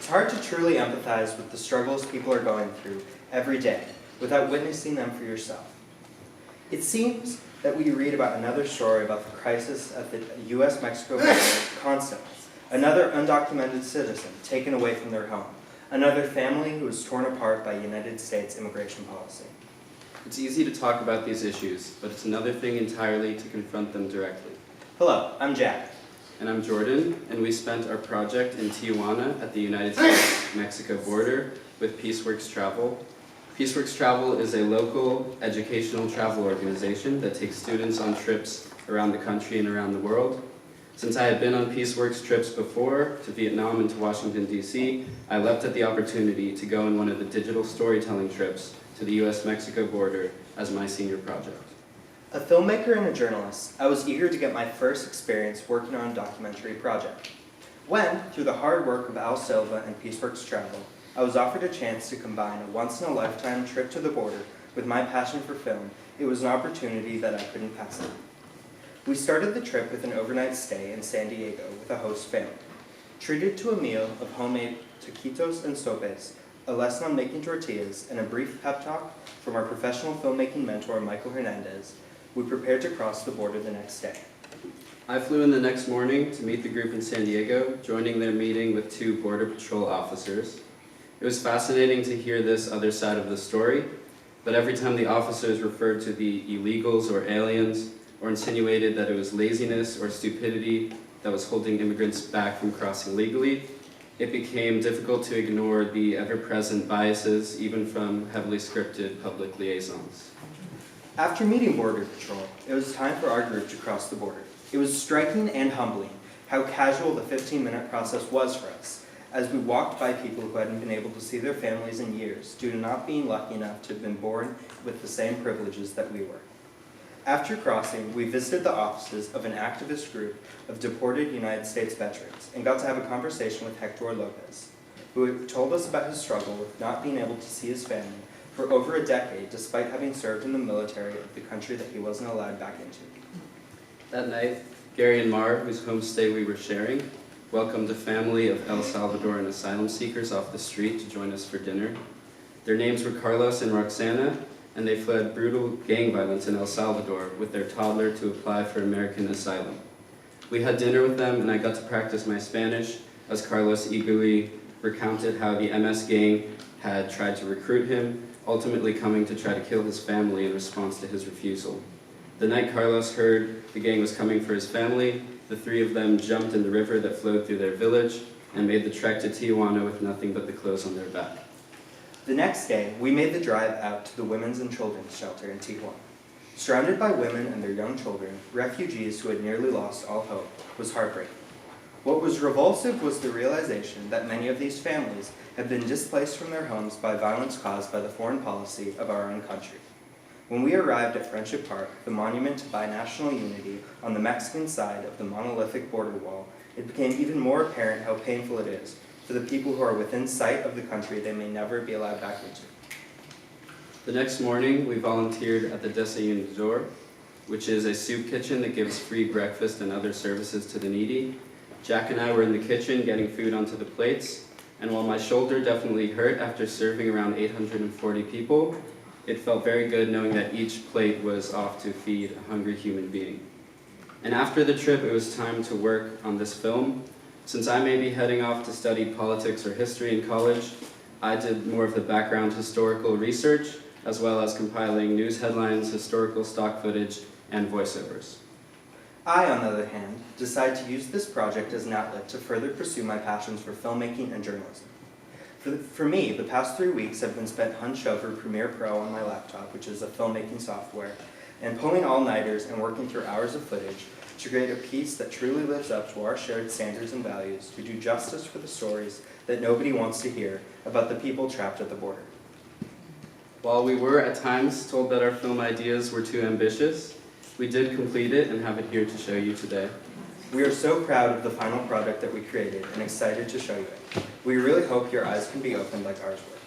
hard to truly empathize with the struggles people are going through every day without witnessing them for yourself. It seems that we read about another story about the crisis at the U.S.-Mexico border constantly. Another undocumented citizen taken away from their home. Another family who is torn apart by United States immigration policy. It's easy to talk about these issues, but it's another thing entirely to confront them directly. Hello, I'm Jack. And I'm Jordan, and we spent our project in Tijuana at the United States-Mexico border with Peaceworks Travel. Peaceworks Travel is a local educational travel organization that takes students on trips around the country and around the world. Since I had been on Peaceworks trips before, to Vietnam and to Washington, D.C., I leapt at the opportunity to go on one of the digital storytelling trips to the U.S.-Mexico border as my senior project. A filmmaker and a journalist, I was eager to get my first experience working on a documentary project. When, through the hard work of Al Silva and Peaceworks Travel, I was offered a chance to combine a once-in-a-lifetime trip to the border with my passion for film, it was an opportunity that I couldn't pass up. We started the trip with an overnight stay in San Diego with a host family. Treated to a meal of homemade taquitos and sopes, a lesson on making tortillas, and a brief pep talk from our professional filmmaking mentor, Michael Hernandez, we prepared to cross the border the next day. I flew in the next morning to meet the group in San Diego, joining their meeting with 2 Border Patrol officers. It was fascinating to hear this other side of the story, but every time the officers referred to the illegals or aliens, or insinuated that it was laziness or stupidity that was holding immigrants back from crossing legally, it became difficult to ignore the ever-present biases, even from heavily scripted public liaisons. After meeting Border Patrol, it was time for our group to cross the border. It was striking and humbling how casual the 15-minute process was for us, as we walked by people who hadn't been able to see their families in years due to not being lucky enough to have been born with the same privileges that we were. After crossing, we visited the offices of an activist group of deported United States veterans and got to have a conversation with Hector Lopez, who told us about his struggle with not being able to see his family for over a decade despite having served in the military of the country that he wasn't allowed back into. That night, Gary and Mar, whose homestay we were sharing, welcomed a family of El Salvadoran asylum seekers off the street to join us for dinner. Their names were Carlos and Roxana, and they fled brutal gang violence in El Salvador with their toddler to apply for American asylum. We had dinner with them, and I got to practice my Spanish as Carlos eagerly recounted how the MS gang had tried to recruit him, ultimately coming to try to kill his family in response to his refusal. The night Carlos heard the gang was coming for his family, the 3 of them jumped in the river that flowed through their village and made the trek to Tijuana with nothing but the clothes on their back. The next day, we made the drive out to the Women's and Children's Shelter in Tijuana. Surrounded by women and their young children, refugees who had nearly lost all hope, was heartbreaking. What was revulsive was the realization that many of these families had been displaced from their homes by violence caused by the foreign policy of our own country. When we arrived at Friendship Park, the monument to binational unity on the Mexican side of the monolithic border wall, it became even more apparent how painful it is for the people who are within sight of the country they may never be allowed back into. The next morning, we volunteered at the Desayunador, which is a soup kitchen that gives free breakfast and other services to the needy. Jack and I were in the kitchen getting food onto the plates, and while my shoulder definitely hurt after serving around 840 people, it felt very good knowing that each plate was off to feed a hungry human being. And after the trip, it was time to work on this film. Since I may be heading off to study politics or history in college, I did more of the background historical research, as well as compiling news headlines, historical stock footage, and voiceovers. I, on the other hand, decided to use this project as an outlet to further pursue my passions for filmmaking and journalism. For me, the past 3 weeks have been spent hunched over Premiere Pro on my laptop, which is a filmmaking software, and pulling all-nighters and working through hours of footage to create a piece that truly lives up to our shared standards and values, to do justice for the stories that nobody wants to hear about the people trapped at the border. While we were at times told that our film ideas were too ambitious, we did complete it and have it here to show you today. We are so proud of the final product that we created and excited to show you it. We really hope your eyes can be opened like ours were.